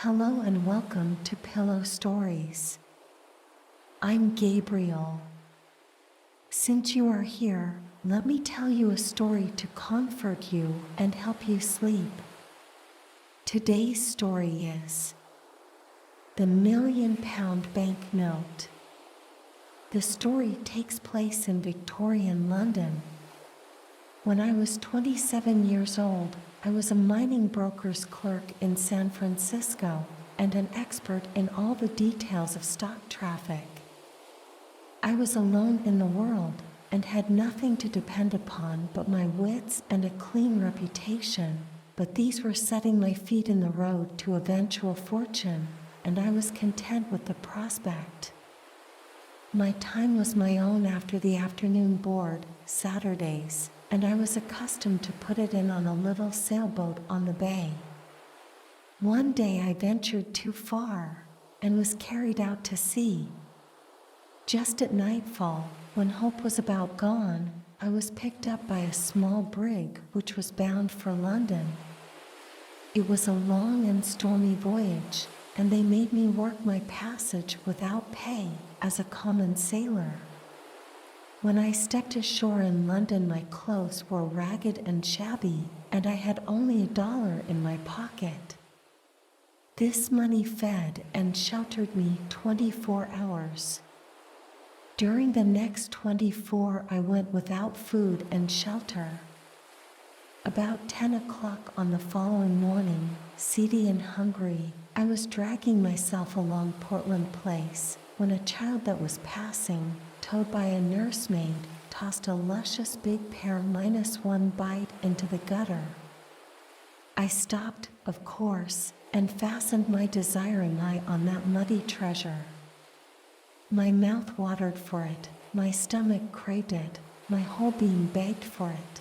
Hello and welcome to Pillow Stories. I'm Gabriel. Since you are here, let me tell you a story to comfort you and help you sleep. Today's story is The £1,000,000 Banknote. The story takes place in Victorian London. When I was 27 years old, I was a mining broker's clerk in San Francisco and an expert in all the details of stock traffic. I was alone in the world and had nothing to depend upon but my wits and a clean reputation, but these were setting my feet in the road to eventual fortune, and I was content with the prospect. My time was my own after the afternoon board, Saturdays, and I was accustomed to put it in on a little sailboat on the bay. One day I ventured too far and was carried out to sea. Just at nightfall, when hope was about gone, I was picked up by a small brig which was bound for London. It was a long and stormy voyage, and they made me work my passage without pay as a common sailor. When I stepped ashore in London, my clothes were ragged and shabby, and I had only $1 in my pocket. This money fed and sheltered me 24 hours. During the next 24, I went without food and shelter. About 10 o'clock on the following morning, seedy and hungry, I was dragging myself along Portland Place when a child that was passing, towed by a nursemaid, tossed a luscious big pear -1 bite into the gutter. I stopped, of course, and fastened my desiring eye on that muddy treasure. My mouth watered for it, my stomach craved it, my whole being begged for it.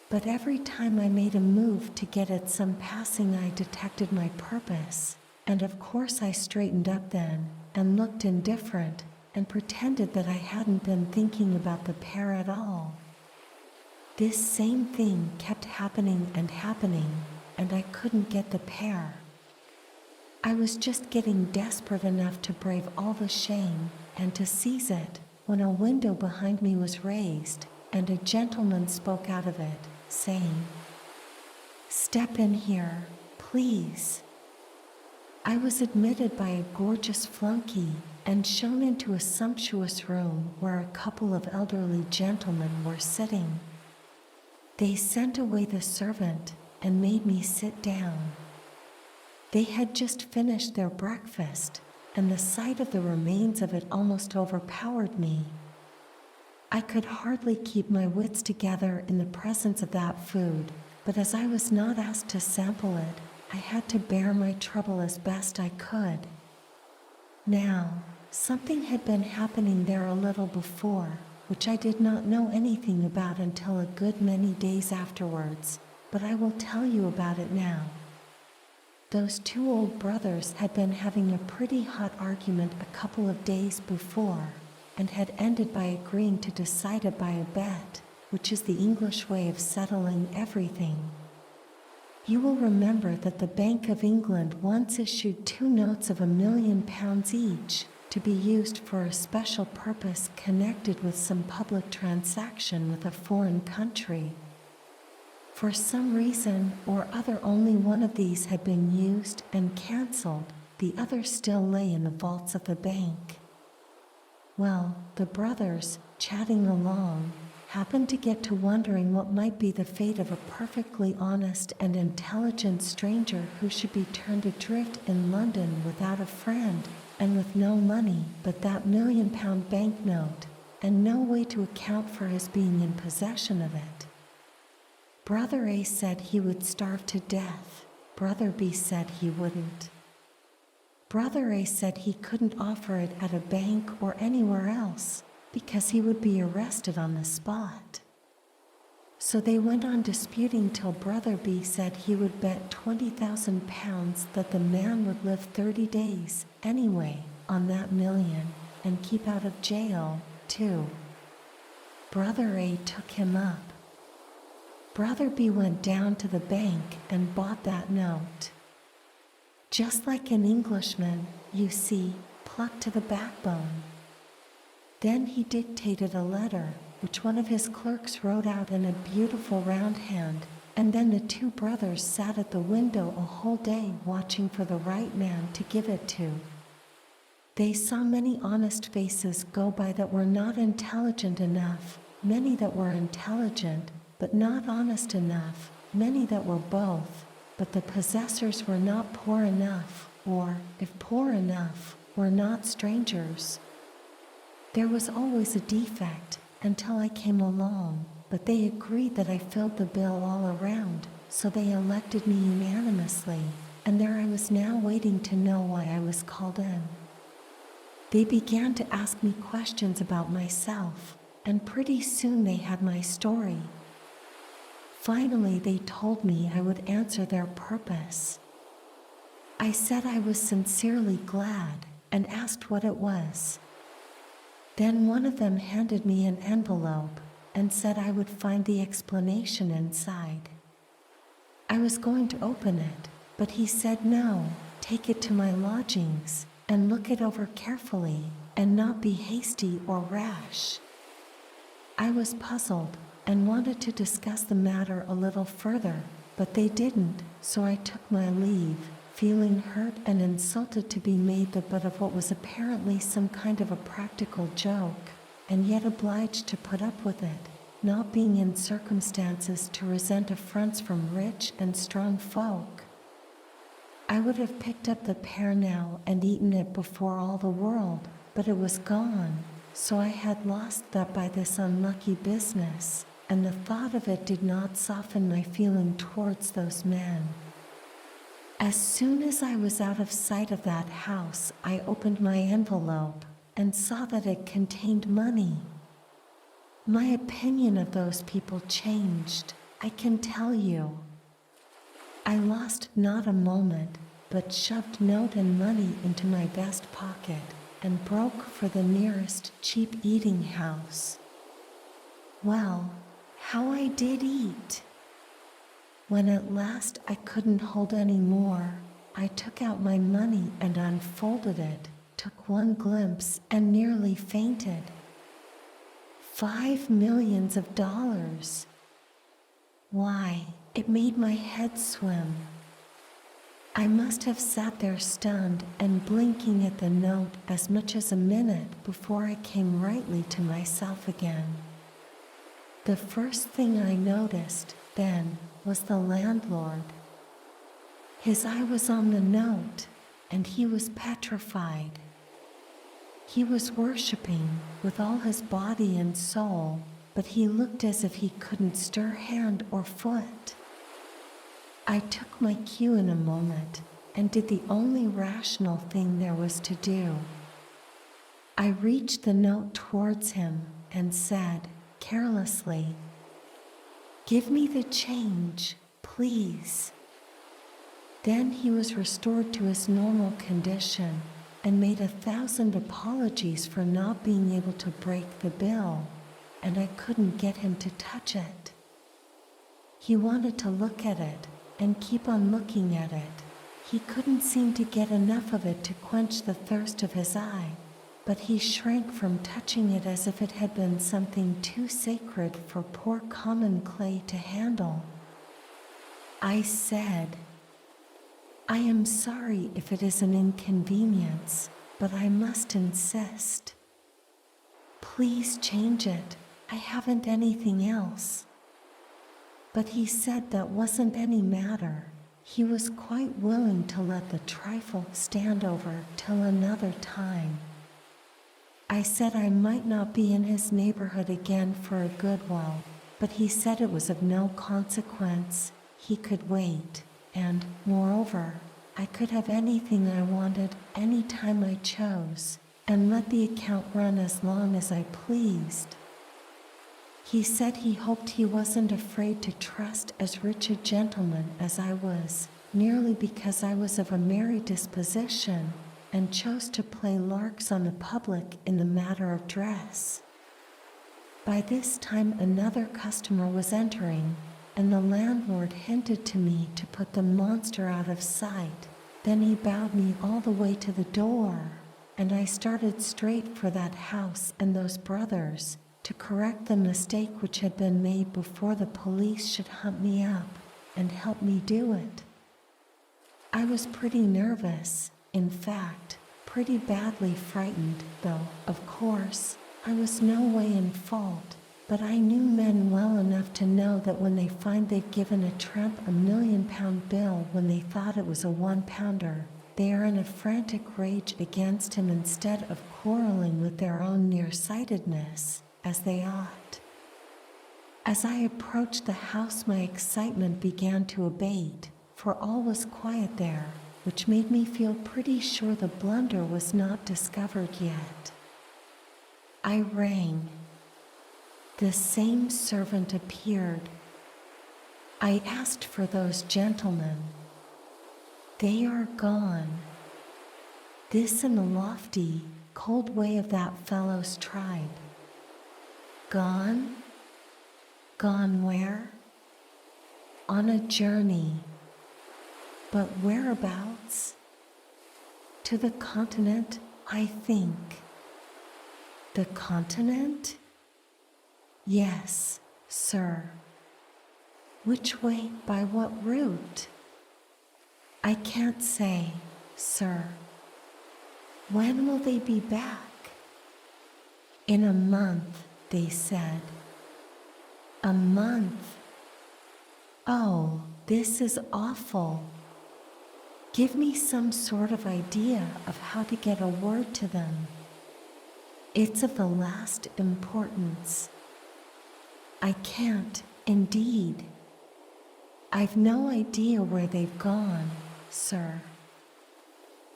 But every time I made a move to get at some passing eye detected my purpose, and of course I straightened up then and looked indifferent and pretended that I hadn't been thinking about the pear at all. This same thing kept happening, and I couldn't get the pear. I was just getting desperate enough to brave all the shame and to seize it when a window behind me was raised and a gentleman spoke out of it, saying, "Step in here, please." I was admitted by a gorgeous flunky and shown into a sumptuous room where a couple of elderly gentlemen were sitting. They sent away the servant and made me sit down. They had just finished their breakfast, and the sight of the remains of it almost overpowered me. I could hardly keep my wits together in the presence of that food, but as I was not asked to sample it, I had to bear my trouble as best I could. Now, something had been happening there a little before, which I did not know anything about until a good many days afterwards, but I will tell you about it now. Those two old brothers had been having a pretty hot argument a couple of days before, and had ended by agreeing to decide it by a bet, which is the English way of settling everything. You will remember that the Bank of England once issued 2 notes of £1,000,000 each to be used for a special purpose connected with some public transaction with a foreign country. For some reason or other, only one of these had been used and cancelled, the other still lay in the vaults of the bank. Well, the brothers, chatting along, happened to get to wondering what might be the fate of a perfectly honest and intelligent stranger who should be turned adrift in London without a friend and with no money but that £1,000,000 banknote, and no way to account for his being in possession of it. Brother A said he would starve to death. Brother B said he wouldn't. Brother A said he couldn't offer it at a bank or anywhere else because he would be arrested on the spot. So they went on disputing till Brother B said he would bet £20,000 that the man would live 30 days anyway on that million and keep out of jail, too. Brother A took him up. Brother B went down to the bank and bought that note. Just like an Englishman, you see, plucked to the backbone. Then he dictated a letter, which one of his clerks wrote out in a beautiful round hand, and then the two brothers sat at the window a whole day watching for the right man to give it to. They saw many honest faces go by that were not intelligent enough, many that were intelligent, but not honest enough, many that were both, but the possessors were not poor enough, or, if poor enough, were not strangers. There was always a defect, until I came along, but they agreed that I filled the bill all around, so they elected me unanimously, and there I was now waiting to know why I was called in. They began to ask me questions about myself, and pretty soon they had my story. Finally, they told me I would answer their purpose. I said I was sincerely glad and asked what it was. Then one of them handed me an envelope and said I would find the explanation inside. I was going to open it, but he said no, take it to my lodgings and look it over carefully and not be hasty or rash. I was puzzled and wanted to discuss the matter a little further, but they didn't, so I took my leave, feeling hurt and insulted to be made the butt of what was apparently some kind of a practical joke, and yet obliged to put up with it, not being in circumstances to resent affronts from rich and strong folk. I would have picked up the pear now and eaten it before all the world, but it was gone, so I had lost that by this unlucky business, and the thought of it did not soften my feeling towards those men. As soon as I was out of sight of that house, I opened my envelope and saw that it contained money. My opinion of those people changed, I can tell you. I lost not a moment, but shoved note and money into my vest pocket and broke for the nearest cheap eating house. Well, how I did eat! When at last I couldn't hold any more, I took out my money and unfolded it, took one glimpse and nearly fainted. $5 million. Why, it made my head swim. I must have sat there stunned and blinking at the note as much as a minute before I came rightly to myself again. The first thing I noticed, then, was the landlord. His eye was on the note, and he was petrified. He was worshipping with all his body and soul, but he looked as if he couldn't stir hand or foot. I took my cue in a moment and did the only rational thing there was to do. I reached the note towards him and said, carelessly, "Give me the change, please." Then he was restored to his normal condition and made 1,000 apologies for not being able to break the bill, and I couldn't get him to touch it. He wanted to look at it and keep on looking at it. He couldn't seem to get enough of it to quench the thirst of his eye, but he shrank from touching it as if it had been something too sacred for poor common clay to handle. I said, "I am sorry if it is an inconvenience, but I must insist. Please change it. I haven't anything else." But he said that wasn't any matter. He was quite willing to let the trifle stand over till another time. I said I might not be in his neighborhood again for a good while, but he said it was of no consequence. He could wait, and, moreover, I could have anything I wanted any time I chose, and let the account run as long as I pleased. He said he hoped he wasn't afraid to trust as rich a gentleman as I was, merely because I was of a merry disposition, and chose to play larks on the public in the matter of dress. By this time another customer was entering, and the landlord hinted to me to put the monster out of sight, Then he bowed me all the way to the door, and I started straight for that house and those brothers to correct the mistake which had been made before the police should hunt me up and help me do it. I was pretty nervous, in fact, pretty badly frightened, though, of course, I was no way in fault, but I knew men well enough to know that when they find they've given a tramp a £1,000,000 bill when they thought it was a £1, they are in a frantic rage against him instead of quarreling with their own nearsightedness, as they ought. As I approached the house, my excitement began to abate, for all was quiet there, which made me feel pretty sure the blunder was not discovered yet. I rang. The same servant appeared. I asked for those gentlemen. They are gone. This in the lofty, cold way of that fellow's tribe. Gone? Gone where? On a journey. But whereabouts? To the continent, I think. The continent? Yes, sir. Which way, by what route? I can't say, sir. When will they be back? In a month, they said. A month? Oh, this is awful. Give me some sort of idea of how to get a word to them. It's of the last importance. I can't, indeed. I've no idea where they've gone, sir.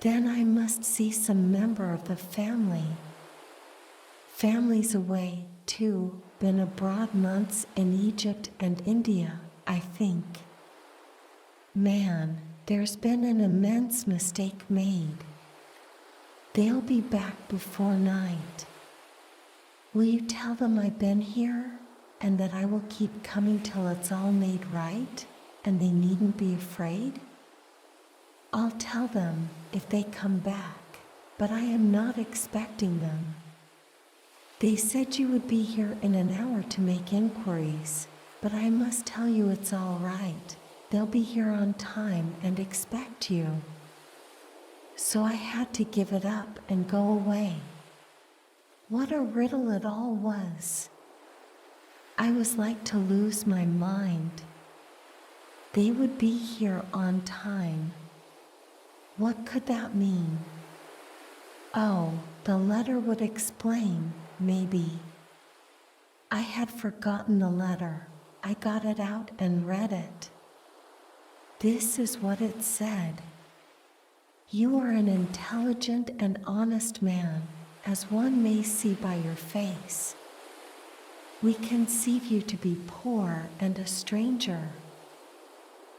Then I must see some member of the family. Family's away, too, been abroad months in Egypt and India, I think. Man, there's been an immense mistake made. They'll be back before night. Will you tell them I've been here, and that I will keep coming till it's all made right, and they needn't be afraid? I'll tell them if they come back, but I am not expecting them. They said you would be here in an hour to make inquiries, but I must tell you it's all right. They'll be here on time and expect you. So I had to give it up and go away. What a riddle it all was. I was like to lose my mind. They would be here on time. What could that mean? Oh, the letter would explain, maybe. I had forgotten the letter. I got it out and read it. This is what it said. You are an intelligent and honest man, as one may see by your face. We conceive you to be poor and a stranger.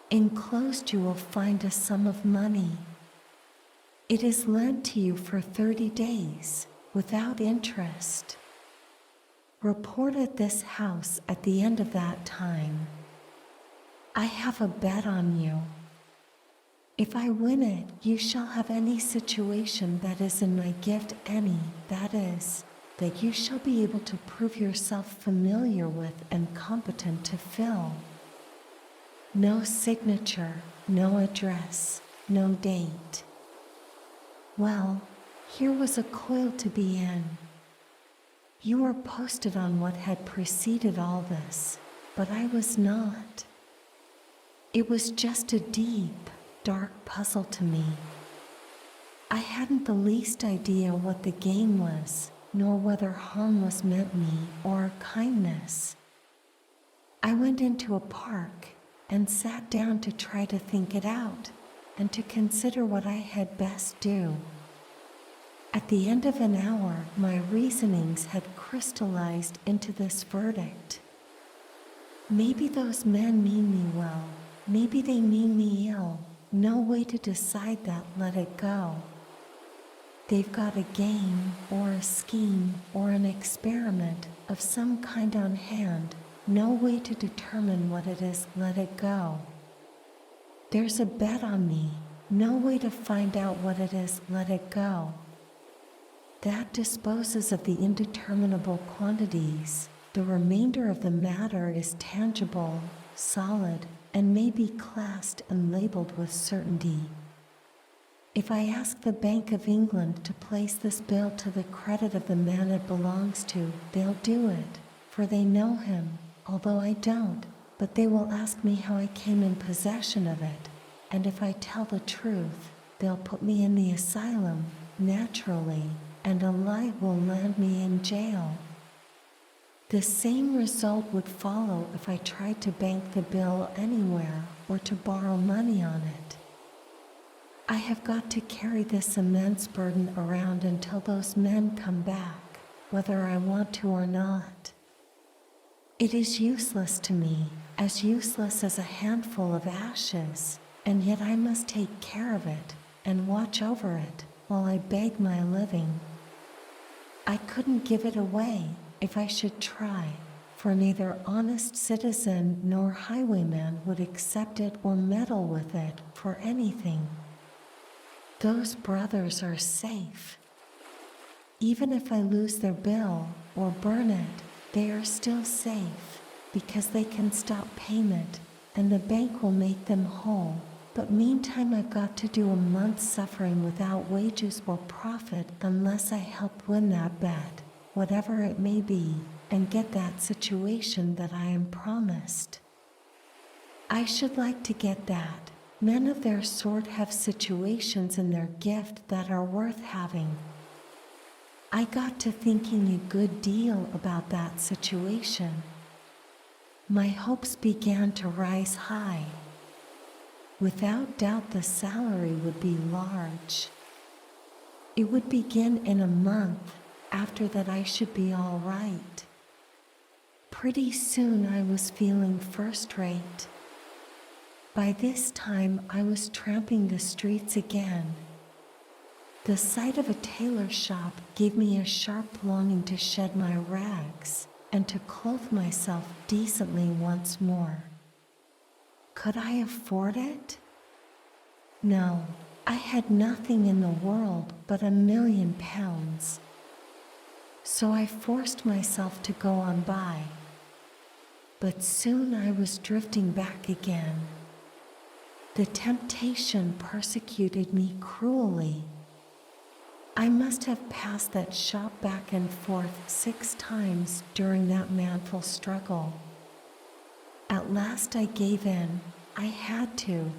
Enclosed you will find a sum of money. It is lent to you for 30 days, without interest. Report at this house at the end of that time. I have a bet on you. If I win it, you shall have any situation that is in my gift, that is, that you shall be able to prove yourself familiar with and competent to fill. No signature, no address, no date. Well, here was a coil to be in. You were posted on what had preceded all this, but I was not. It was just a deep, dark puzzle to me. I hadn't the least idea what the game was, nor whether harm was meant me or kindness. I went into a park and sat down to try to think it out and to consider what I had best do. At the end of an hour, my reasonings had crystallized into this verdict. Maybe those men mean me well. Maybe they mean me ill. No way to decide that, let it go. They've got a game or a scheme or an experiment of some kind on hand. No way to determine what it is, let it go. There's a bet on me. No way to find out what it is, let it go. That disposes of the indeterminable quantities. The remainder of the matter is tangible, solid, and may be classed and labeled with certainty. If I ask the Bank of England to place this bill to the credit of the man it belongs to, they'll do it, for they know him, although I don't, but they will ask me how I came in possession of it, and if I tell the truth, they'll put me in the asylum, naturally, and a lie will land me in jail. The same result would follow if I tried to bank the bill anywhere or to borrow money on it. I have got to carry this immense burden around until those men come back, whether I want to or not. It is useless to me, as useless as a handful of ashes, and yet I must take care of it and watch over it while I beg my living. I couldn't give it away if I should try, for neither honest citizen nor highwayman would accept it or meddle with it for anything. Those brothers are safe. Even if I lose their bill or burn it, they are still safe because they can stop payment and the bank will make them whole. But meantime, I've got to do a month's suffering without wages or profit unless I help win that bet, whatever it may be, and get that situation that I am promised. I should like to get that. Men of their sort have situations in their gift that are worth having. I got to thinking a good deal about that situation. My hopes began to rise high. Without doubt, the salary would be large. It would begin in a month. After that, I should be all right. Pretty soon, I was feeling first rate. By this time, I was tramping the streets again. The sight of a tailor shop gave me a sharp longing to shed my rags and to clothe myself decently once more. Could I afford it? No, I had nothing in the world but £1,000,000. So I forced myself to go on by. But soon I was drifting back again. The temptation persecuted me cruelly. I must have passed that shop back and forth 6 times during that manful struggle. At last I gave in. I had to.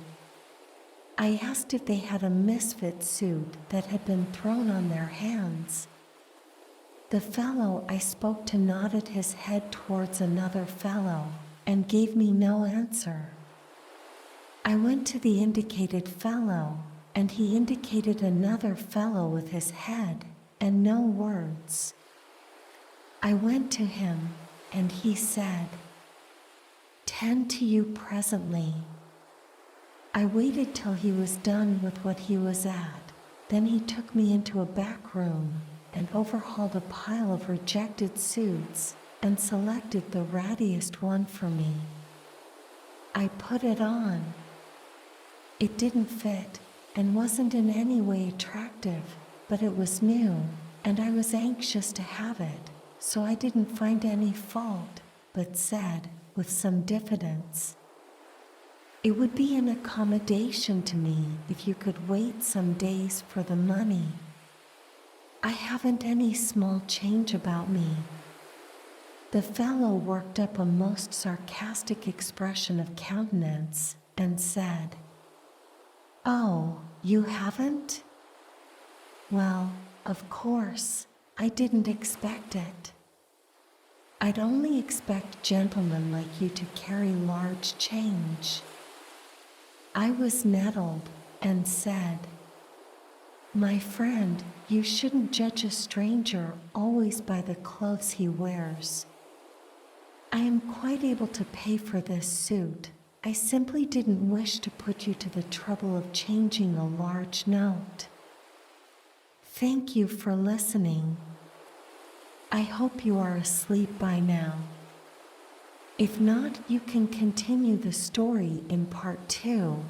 I asked if they had a misfit suit that had been thrown on their hands. The fellow I spoke to nodded his head towards another fellow and gave me no answer. I went to the indicated fellow, and he indicated another fellow with his head, and no words. I went to him, and he said, "Tend to you presently." I waited till he was done with what he was at. Then he took me into a back room and overhauled a pile of rejected suits and selected the rattiest one for me. I put it on. It didn't fit and wasn't in any way attractive, but it was new, and I was anxious to have it, so I didn't find any fault, but said, with some diffidence, "It would be an accommodation to me if you could wait some days for the money. I haven't any small change about me." The fellow worked up a most sarcastic expression of countenance and said, "Oh, you haven't? Well, of course, I didn't expect it. I'd only expect gentlemen like you to carry large change." I was nettled and said, "My friend, you shouldn't judge a stranger always by the clothes he wears. I am quite able to pay for this suit. I simply didn't wish to put you to the trouble of changing a large note. Thank you for listening. I hope you are asleep by now. If not, you can continue the story in part 2.